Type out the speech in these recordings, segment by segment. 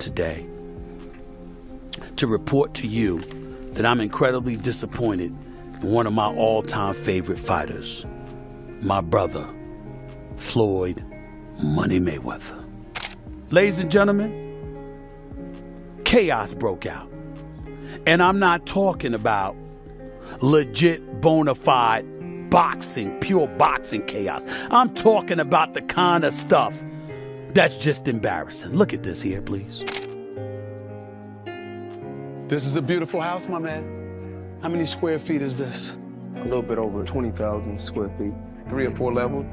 today to report to you that I'm incredibly disappointed in one of my all-time favorite fighters, my brother, Floyd Money Mayweather. Ladies and gentlemen, chaos broke out. And I'm not talking about legit, bona fide boxing, pure boxing chaos. I'm talking about the kind of stuff that's just embarrassing. Look at this here, please. This is a beautiful house, my man. How many square feet is this? A little bit over 20,000 square feet, 3 or 4 levels.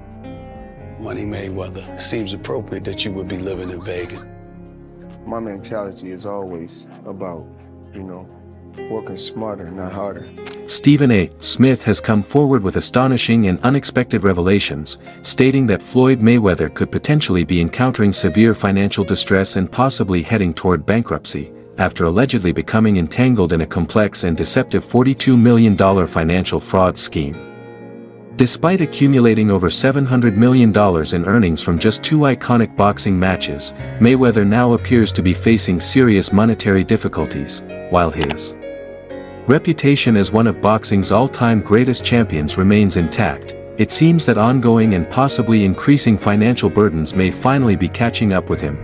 Money Mayweather, seems appropriate that you would be living in Vegas. My mentality is always about, working smarter, not harder. Stephen A. Smith has come forward with astonishing and unexpected revelations, stating that Floyd Mayweather could potentially be encountering severe financial distress and possibly heading toward bankruptcy, after allegedly becoming entangled in a complex and deceptive $42 million financial fraud scheme. Despite accumulating over $700 million in earnings from just 2 iconic boxing matches, Mayweather now appears to be facing serious monetary difficulties, while his reputation as one of boxing's all-time greatest champions remains intact. It seems that ongoing and possibly increasing financial burdens may finally be catching up with him.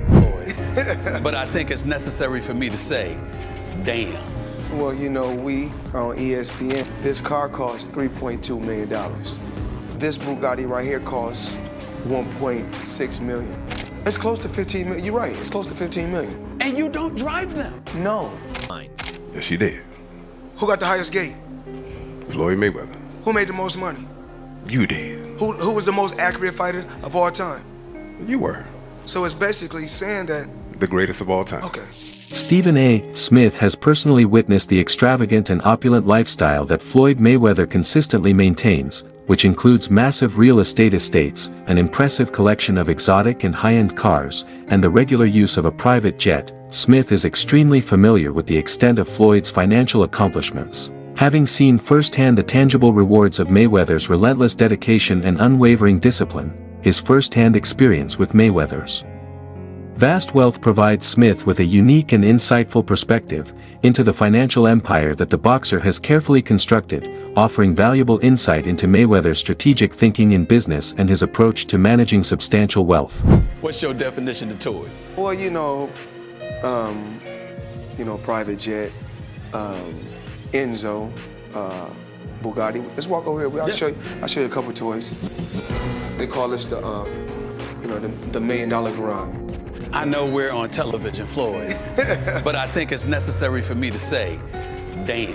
But I think it's necessary for me to say, damn. Well, we on ESPN, this car costs $3.2 million. This Bugatti right here costs $1.6 million. It's close to $15 million. You're right, it's close to $15 million. And you don't drive them? No. Yes, she did. Who got the highest gate? Floyd Mayweather. Who made the most money? You did. Who was the most accurate fighter of all time? You were. So it's basically saying that... The greatest of all time. Okay. Stephen A. Smith has personally witnessed the extravagant and opulent lifestyle that Floyd Mayweather consistently maintains, which includes massive real estate estates, an impressive collection of exotic and high-end cars, and the regular use of a private jet. Smith is extremely familiar with the extent of Floyd's financial accomplishments, having seen firsthand the tangible rewards of Mayweather's relentless dedication and unwavering discipline. His first-hand experience with Mayweather's vast wealth provides Smith with a unique and insightful perspective into the financial empire that the boxer has carefully constructed, offering valuable insight into Mayweather's strategic thinking in business and his approach to managing substantial wealth. What's your definition of toy? Well, private jet, Enzo, Bugatti. Let's walk over here. I'll show you a couple toys. They call this the $1 million garage. I know we're on television, Floyd, but I think it's necessary for me to say, damn.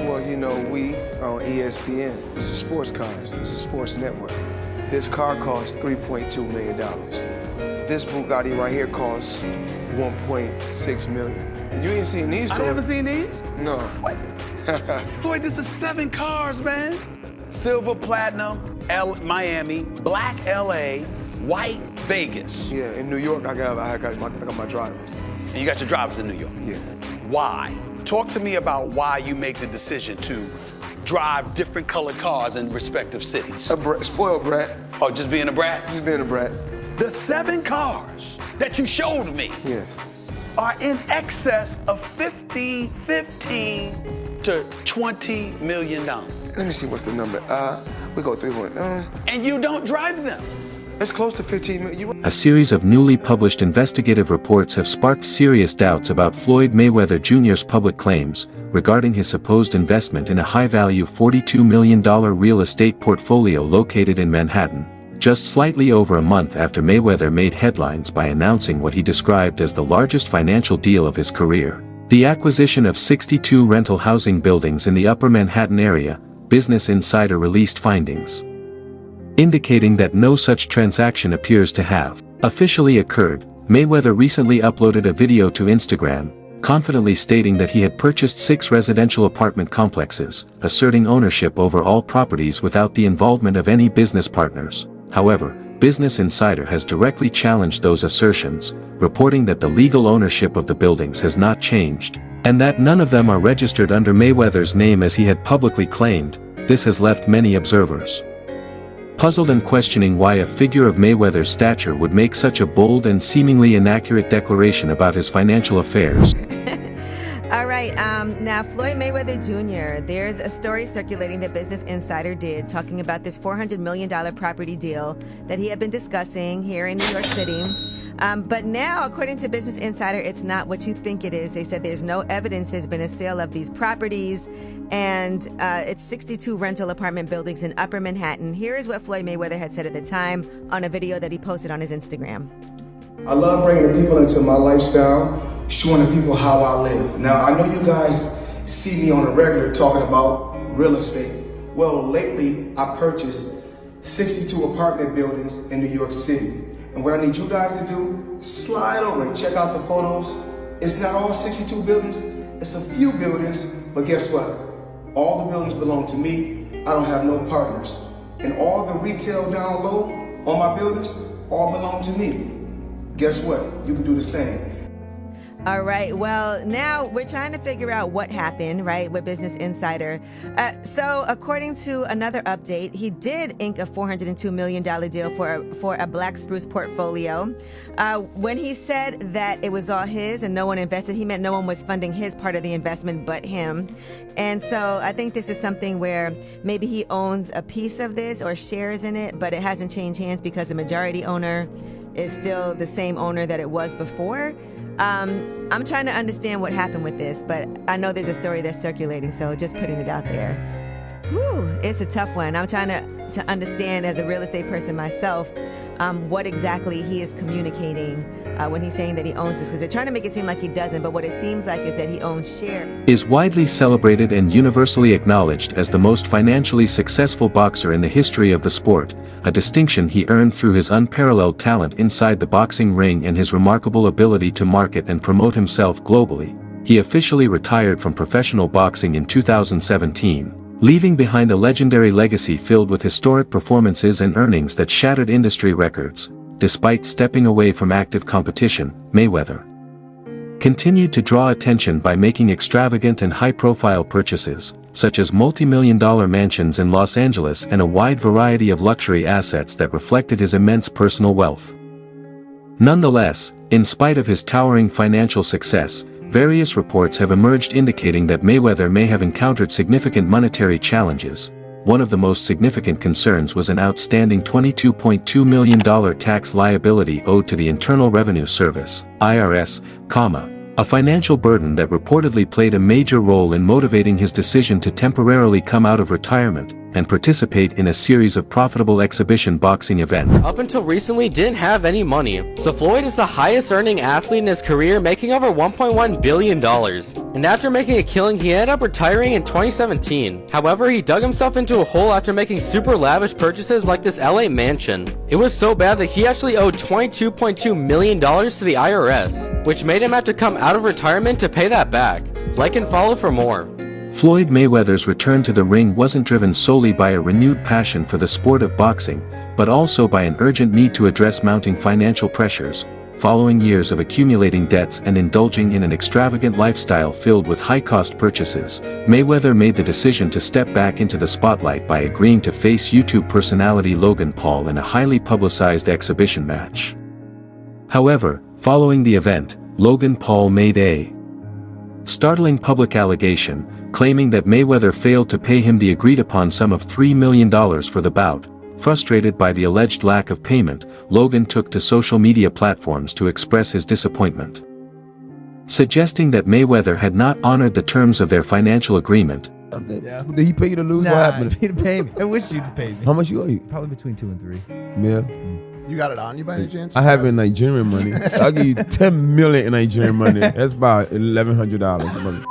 Well, we on ESPN. It's a sports cars. It's a sports network. This car costs $3.2 million. This Bugatti right here costs $1.6 million. You ain't seen these toys? I haven't seen these? No. What? Floyd, this is 7 cars, man. Silver, platinum, Miami, black LA, white Vegas. Yeah, in New York, I got my drivers. And you got your drivers in New York? Yeah. Why? Talk to me about why you make the decision to drive different colored cars in respective cities. Spoiled brat. Oh, just being a brat? Just being a brat. The 7 cars that you showed me Yes. are in excess of $15 to $20 million. Let me see what's the number. We go 300. And you don't drive them. It's close to 15 million. A series of newly published investigative reports have sparked serious doubts about Floyd Mayweather Jr.'s public claims regarding his supposed investment in a high-value $42 million real estate portfolio located in Manhattan, just slightly over a month after Mayweather made headlines by announcing what he described as the largest financial deal of his career: the acquisition of 62 rental housing buildings in the Upper Manhattan area. Business Insider released findings indicating that no such transaction appears to have officially occurred. Mayweather recently uploaded a video to Instagram, confidently stating that he had purchased 6 residential apartment complexes, asserting ownership over all properties without the involvement of any business partners. However, Business Insider has directly challenged those assertions, reporting that the legal ownership of the buildings has not changed, and that none of them are registered under Mayweather's name as he had publicly claimed. This has left many observers puzzled and questioning why a figure of Mayweather's stature would make such a bold and seemingly inaccurate declaration about his financial affairs. All right, now Floyd Mayweather Jr., there's a story circulating that Business Insider did talking about this $400 million property deal that he had been discussing here in New York City. But now, according to Business Insider, it's not what you think it is. They said there's no evidence there's been a sale of these properties, and it's 62 rental apartment buildings in Upper Manhattan. Here is what Floyd Mayweather had said at the time on a video that he posted on his Instagram. I love bringing the people into my lifestyle, showing the people how I live. Now, I know you guys see me on a regular talking about real estate. Well, lately, I purchased 62 apartment buildings in New York City. And what I need you guys to do, slide over and check out the photos. It's not all 62 buildings, it's a few buildings, but guess what? All the buildings belong to me. I don't have no partners. And all the retail down low on my buildings, all belong to me. Guess what? You can do the same. All right. Well, now we're trying to figure out what happened, right, with Business Insider. So according to another update, he did ink a $402 million deal for a Black Spruce portfolio. When he said that it was all his and no one invested, he meant no one was funding his part of the investment but him. And so I think this is something where maybe he owns a piece of this or shares in it, but it hasn't changed hands because the majority owner is still the same owner that it was before. I'm trying to understand what happened with this, but I know there's a story that's circulating, so just putting it out there. Whew, it's a tough one. I'm trying to understand as a real estate person myself what exactly he is communicating when he's saying that he owns this, because they're trying to make it seem like he doesn't, but what it seems like is that he owns shares. Is widely celebrated and universally acknowledged as the most financially successful boxer in the history of the sport, a distinction he earned through his unparalleled talent inside the boxing ring and his remarkable ability to market and promote himself globally. He officially retired from professional boxing in 2017, leaving behind a legendary legacy filled with historic performances and earnings that shattered industry records. Despite stepping away from active competition, Mayweather continued to draw attention by making extravagant and high-profile purchases, such as multi-million-dollar mansions in Los Angeles and a wide variety of luxury assets that reflected his immense personal wealth. Nonetheless, in spite of his towering financial success, various reports have emerged indicating that Mayweather may have encountered significant monetary challenges. One of the most significant concerns was an outstanding $22.2 million tax liability owed to the Internal Revenue Service, IRS, a financial burden that reportedly played a major role in motivating his decision to temporarily come out of retirement and participate in a series of profitable exhibition boxing events. Up until recently didn't have any money, so Floyd is the highest earning athlete in his career, making over $1.1 billion. And after making a killing, he ended up retiring in 2017. However, he dug himself into a hole after making super lavish purchases like this LA mansion. It was so bad that he actually owed $22.2 million to the IRS, which made him have to come out of retirement to pay that back. Like and follow for more. Floyd Mayweather's return to the ring wasn't driven solely by a renewed passion for the sport of boxing, but also by an urgent need to address mounting financial pressures. Following years of accumulating debts and indulging in an extravagant lifestyle filled with high-cost purchases, Mayweather made the decision to step back into the spotlight by agreeing to face YouTube personality Logan Paul in a highly publicized exhibition match. However, following the event, Logan Paul made a startling public allegation, claiming that Mayweather failed to pay him the agreed-upon sum of $3 million for the bout. Frustrated by the alleged lack of payment, Logan took to social media platforms to express his disappointment, suggesting that Mayweather had not honored the terms of their financial agreement. Yeah. Did he pay you to lose? Nah, What happened? he didn't pay me. I wish you'd pay me. How much you owe you? Probably between 2 and 3. Yeah. You got it on you by any chance? I have it in Nigerian money. I'll give you 10 million in Nigerian money. That's about $1,100.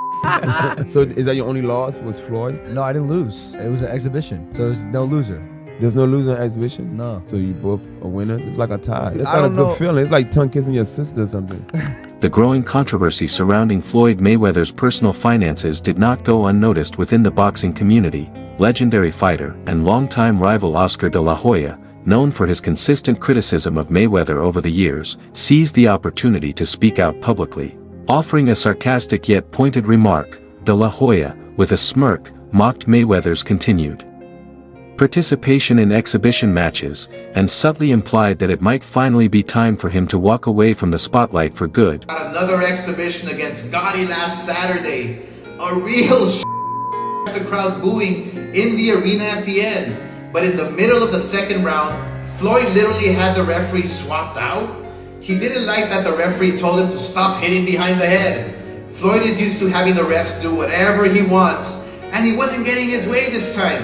So is that your only loss, was Floyd? No, I didn't lose. It was an exhibition, so there's no loser. There's no loser in exhibition? No. So you both are winners? It's like a tie. That's I not a don't good know. feeling. It's like tongue kissing your sister or something. The growing controversy surrounding Floyd Mayweather's personal finances did not go unnoticed within the boxing community. Legendary fighter and longtime rival Oscar de la Hoya, known for his consistent criticism of Mayweather over the years, seized the opportunity to speak out publicly. Offering a sarcastic yet pointed remark, de la Hoya, with a smirk, mocked Mayweather's continued participation in exhibition matches, and subtly implied that it might finally be time for him to walk away from the spotlight for good. Another exhibition against Gotti last Saturday. A real the crowd booing in the arena at the end. But in the middle of the second round, Floyd literally had the referee swapped out. He didn't like that the referee told him to stop hitting behind the head. Floyd is used to having the refs do whatever he wants, and he wasn't getting his way this time.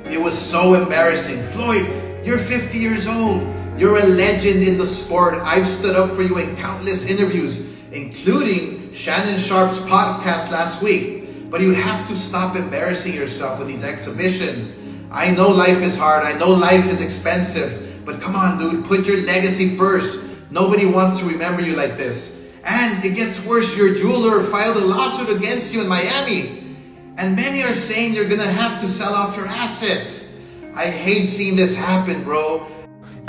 It was so embarrassing. Floyd, you're 50 years old. You're a legend in the sport. I've stood up for you in countless interviews, including Shannon Sharp's podcast last week. But you have to stop embarrassing yourself with these exhibitions. I know life is hard. I know life is expensive. But come on, dude, put your legacy first. Nobody wants to remember you like this. And it gets worse. Your jeweler filed a lawsuit against you in Miami. And many are saying you're gonna have to sell off your assets. I hate seeing this happen, bro.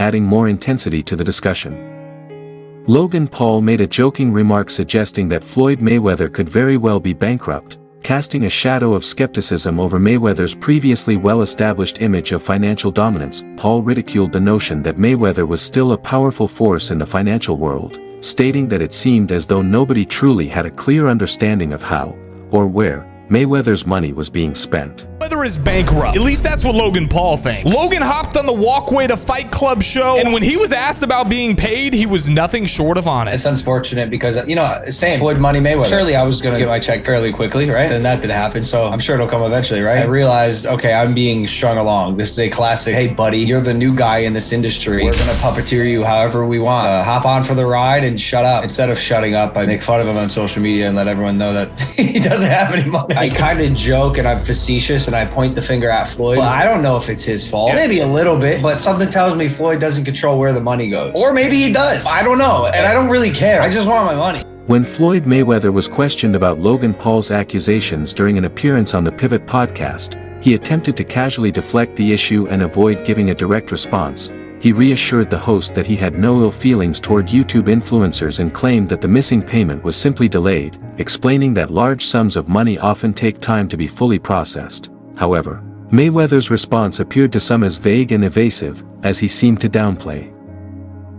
Adding more intensity to the discussion. Logan Paul made a joking remark suggesting that Floyd Mayweather could very well be bankrupt, casting a shadow of skepticism over Mayweather's previously well-established image of financial dominance. Paul ridiculed the notion that Mayweather was still a powerful force in the financial world, stating that it seemed as though nobody truly had a clear understanding of how, or where, Mayweather's money was being spent. Mayweather is bankrupt. At least that's what Logan Paul thinks. Logan hopped on the Walkway to Fight Club show, and when he was asked about being paid, he was nothing short of honest. It's unfortunate because, you know, same Floyd Money Mayweather. Surely I was going to get my check fairly quickly, right? And that didn't happen, so I'm sure it'll come eventually, right? I realized, okay, I'm being strung along. This is a classic, hey, buddy, you're the new guy in this industry. We're going to puppeteer you however we want. Hop on for the ride and shut up. Instead of shutting up, I make fun of him on social media and let everyone know that he doesn't have any money. I kind of joke and I'm facetious and I point the finger at Floyd. Well, I don't know if it's his fault. Maybe a little bit, but something tells me Floyd doesn't control where the money goes. Or maybe he does. I don't know. And I don't really care. I just want my money. When Floyd Mayweather was questioned about Logan Paul's accusations during an appearance on the Pivot podcast, he attempted to casually deflect the issue and avoid giving a direct response. He reassured the host that he had no ill feelings toward YouTube influencers and claimed that the missing payment was simply delayed, explaining that large sums of money often take time to be fully processed. However, Mayweather's response appeared to some as vague and evasive, as he seemed to downplay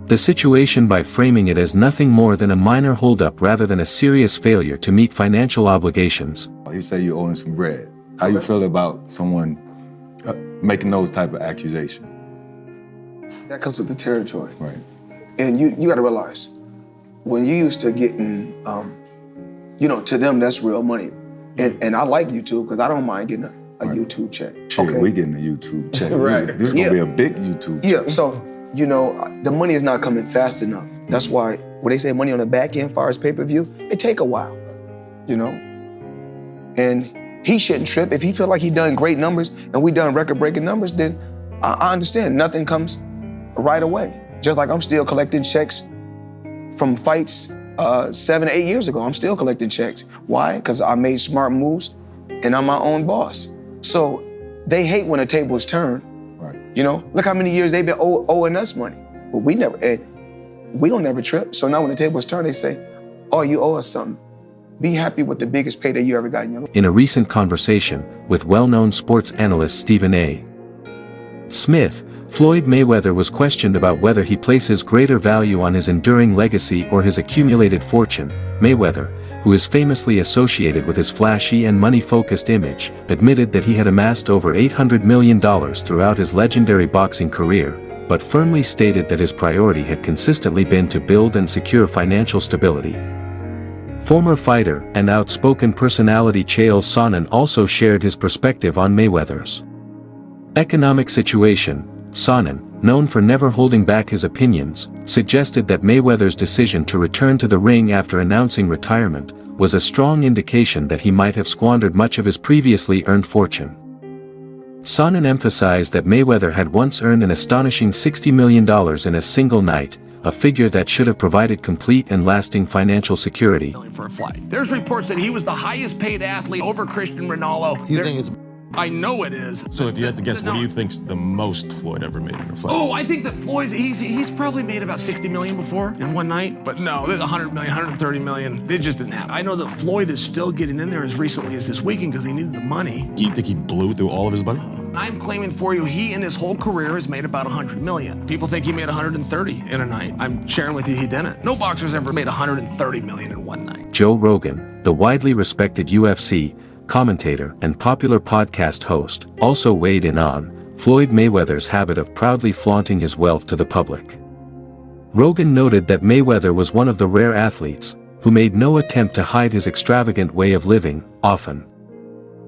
the situation by framing it as nothing more than a minor holdup rather than a serious failure to meet financial obligations. You say you owe him some bread. How you feel about someone making those type of accusations? That comes with the territory. Right. And you got to realize, when you used to getting, to them, that's real money. And I like YouTube because I don't mind getting a YouTube check. Shit, we getting a YouTube check. Right. This is going to be a big YouTube check. Yeah, so, the money is not coming fast enough. That's why when they say money on the back end, as far as pay-per-view, it take a while, And he shouldn't trip. If he feel like he done great numbers and we done record-breaking numbers, then I understand. Nothing comes right away. Just like I'm still collecting checks from fights 7 or 8 years ago. I'm still collecting checks. Why? Because I made smart moves and I'm my own boss. So they hate when a table is turned. Right. Look how many years they've been owing us money. But we don't ever trip. So now when the table is turned, they say, oh, you owe us something. Be happy with the biggest payday you ever got in your life. In a recent conversation with well-known sports analyst Stephen A. Smith, Floyd Mayweather was questioned about whether he places greater value on his enduring legacy or his accumulated fortune. Mayweather, who is famously associated with his flashy and money-focused image, admitted that he had amassed over $800 million throughout his legendary boxing career, but firmly stated that his priority had consistently been to build and secure financial stability. Former fighter and outspoken personality Chael Sonnen also shared his perspective on Mayweather's economic situation. Sonnen, known for never holding back his opinions, suggested that Mayweather's decision to return to the ring after announcing retirement was a strong indication that he might have squandered much of his previously earned fortune. Sonnen emphasized that Mayweather had once earned an astonishing $60 million in a single night, a figure that should have provided complete and lasting financial security. For a flight. There's reports that he was the highest paid athlete over Cristiano Ronaldo. You think it's I know it is. So if you had to guess, what do you think's the most Floyd ever made in a fight? Oh, I think that Floyd's, he's probably made about 60 million before in one night. But no, there's 100 million, 130 million. They just didn't have it. I know that Floyd is still getting in there as recently as this weekend because he needed the money. You think he blew through all of his money? I'm claiming for you, he in his whole career has made about 100 million. People think he made 130 in a night. I'm sharing with you, he didn't. No boxer's ever made 130 million in one night. Joe Rogan, the widely respected UFC commentator and popular podcast host, also weighed in on Floyd Mayweather's habit of proudly flaunting his wealth to the public. Rogan noted that Mayweather was one of the rare athletes who made no attempt to hide his extravagant way of living, often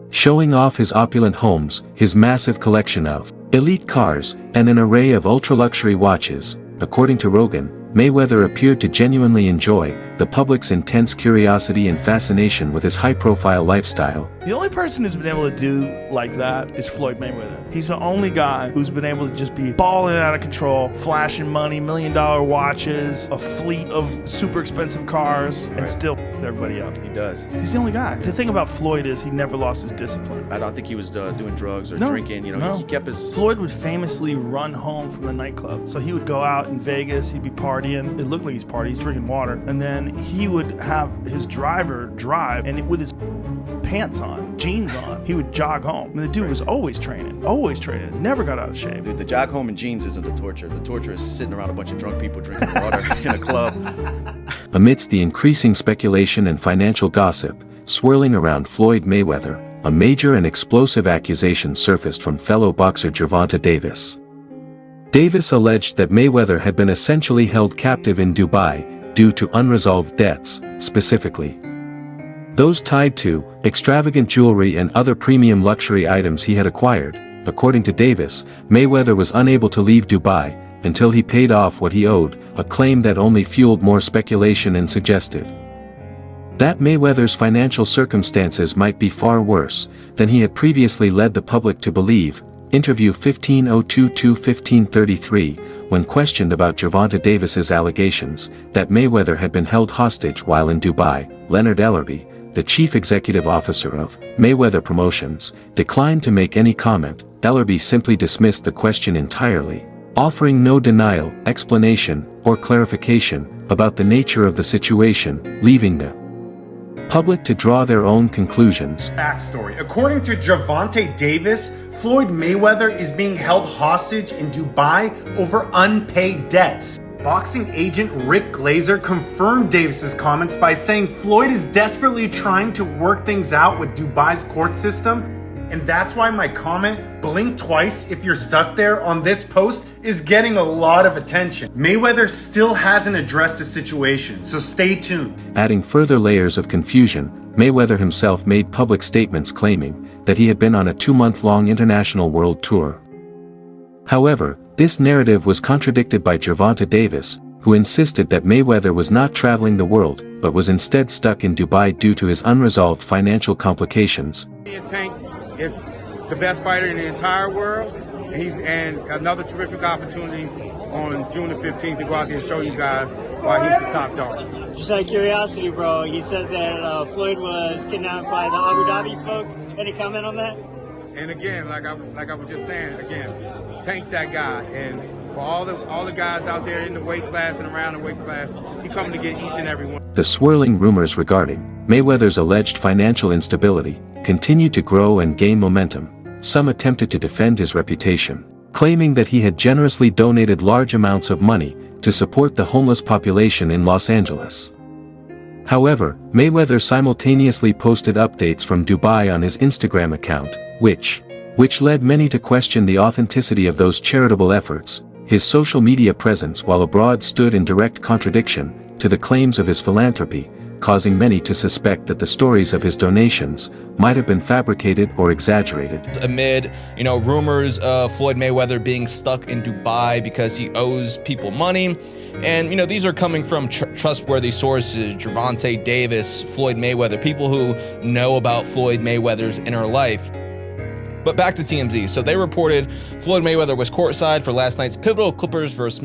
showing off his opulent homes, his massive collection of elite cars, and an array of ultra-luxury watches. According to Rogan, Mayweather appeared to genuinely enjoy the public's intense curiosity and fascination with his high-profile lifestyle. The only person who's been able to do like that is Floyd Mayweather. He's the only guy who's been able to just be balling out of control, flashing money, $1 million watches, a fleet of super expensive cars, and still everybody up. He does. He's the only guy. The thing about Floyd is he never lost his discipline. I don't think he was doing drugs or No, drinking. You know, no. he kept his. Floyd would famously run home from the nightclub. So he would go out in Vegas, he'd be partying. It looked like he's partying, he's drinking water. And then he would have his driver drive, and with his pants on, jeans on, he would jog home. And the dude was always training, never got out of shape. Dude, the jog home in jeans isn't the torture. The torture is sitting around a bunch of drunk people drinking water in a club. Amidst the increasing speculation and financial gossip swirling around Floyd Mayweather, a major and explosive accusation surfaced from fellow boxer Gervonta Davis. Davis alleged that Mayweather had been essentially held captive in Dubai due to unresolved debts, specifically those tied to extravagant jewelry and other premium luxury items he had acquired. According to Davis, Mayweather was unable to leave Dubai until he paid off what he owed, a claim that only fueled more speculation and suggested that Mayweather's financial circumstances might be far worse than he had previously led the public to believe. Interview 1502-1533, when questioned about Gervonta Davis's allegations that Mayweather had been held hostage while in Dubai, Leonard Ellerby, the chief executive officer of Mayweather Promotions, declined to make any comment. Ellerby simply dismissed the question entirely, offering no denial, explanation, or clarification about the nature of the situation, leaving the public to draw their own conclusions. Backstory. According to Gervonta Davis, Floyd Mayweather is being held hostage in Dubai over unpaid debts. Boxing agent Rick Glazer confirmed Davis's comments by saying Floyd is desperately trying to work things out with Dubai's court system, and that's why my comment, blink twice if you're stuck there, on this post is getting a lot of attention. Mayweather still hasn't addressed the situation, so stay tuned. Adding further layers of confusion, Mayweather himself made public statements claiming that he had been on a 2-month-long international world tour. However, this narrative was contradicted by Gervonta Davis, who insisted that Mayweather was not traveling the world, but was instead stuck in Dubai due to his unresolved financial complications. Tank is the best fighter in the entire world. And another terrific opportunity on June the 15th to go out there and show you guys why he's the top dog. Just out of curiosity, bro, you said that Floyd was kidnapped by the Abu Dhabi folks. Any comment on that? And again, like I was just saying, Tank's that guy. And for all the guys out there in the weight class and around the weight class, he's coming to get each and every one. The swirling rumors regarding Mayweather's alleged financial instability continued to grow and gain momentum. Some attempted to defend his reputation, claiming that he had generously donated large amounts of money to support the homeless population in Los Angeles. However, Mayweather simultaneously posted updates from Dubai on his Instagram account, which led many to question the authenticity of those charitable efforts. His social media presence while abroad stood in direct contradiction to the claims of his philanthropy, causing many to suspect that the stories of his donations might have been fabricated or exaggerated. Amid, rumors of Floyd Mayweather being stuck in Dubai because he owes people money, and these are coming from trustworthy sources, Gervonta Davis, Floyd Mayweather, people who know about Floyd Mayweather's inner life. But back to TMZ. So they reported Floyd Mayweather was courtside for last night's pivotal Clippers vs.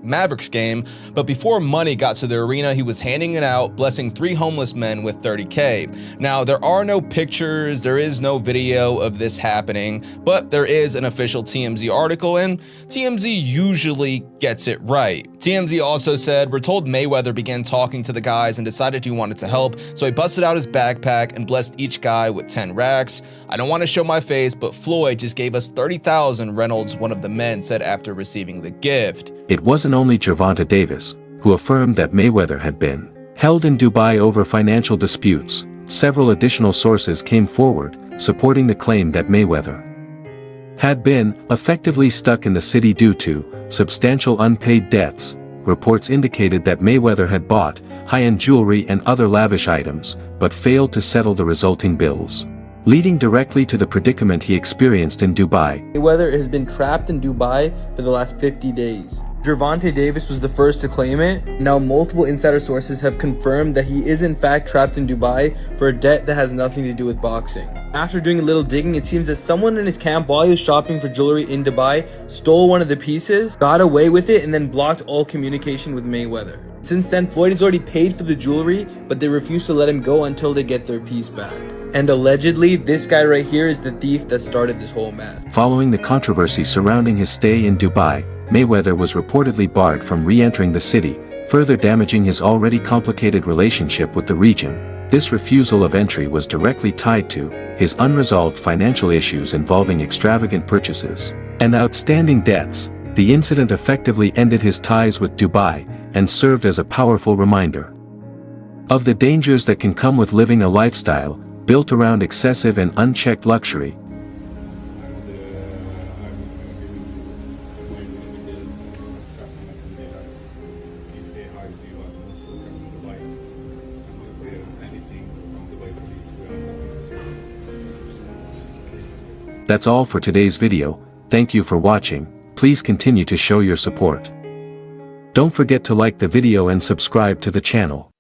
Mavericks game, but before money got to the arena, he was handing it out, blessing 3 homeless men with $30K. Now, there are no pictures, there is no video of this happening, but there is an official TMZ article, and TMZ usually gets it right. TMZ also said, "We're told Mayweather began talking to the guys and decided he wanted to help, so he busted out his backpack and blessed each guy with 10 racks. I don't want to show my face, but Floyd just gave us 30,000, Reynolds, one of the men, said after receiving the gift." It wasn't only Gervonta Davis who affirmed that Mayweather had been held in Dubai over financial disputes. Several additional sources came forward, supporting the claim that Mayweather had been effectively stuck in the city due to substantial unpaid debts. Reports indicated that Mayweather had bought high-end jewelry and other lavish items, but failed to settle the resulting bills, leading directly to the predicament he experienced in Dubai. Mayweather has been trapped in Dubai for the last 50 days. Gervonta Davis was the first to claim it. Now multiple insider sources have confirmed that he is in fact trapped in Dubai for a debt that has nothing to do with boxing. After doing a little digging, it seems that someone in his camp, while he was shopping for jewelry in Dubai, stole one of the pieces, got away with it, and then blocked all communication with Mayweather. Since then, Floyd has already paid for the jewelry, but they refuse to let him go until they get their piece back. And allegedly, this guy right here is the thief that started this whole mess. Following the controversy surrounding his stay in Dubai, Mayweather was reportedly barred from re-entering the city, further damaging his already complicated relationship with the region. This refusal of entry was directly tied to his unresolved financial issues involving extravagant purchases and outstanding debts. The incident effectively ended his ties with Dubai and served as a powerful reminder of the dangers that can come with living a lifestyle built around excessive and unchecked luxury. That's all for today's video. Thank you for watching. Please continue to show your support. Don't forget to like the video and subscribe to the channel.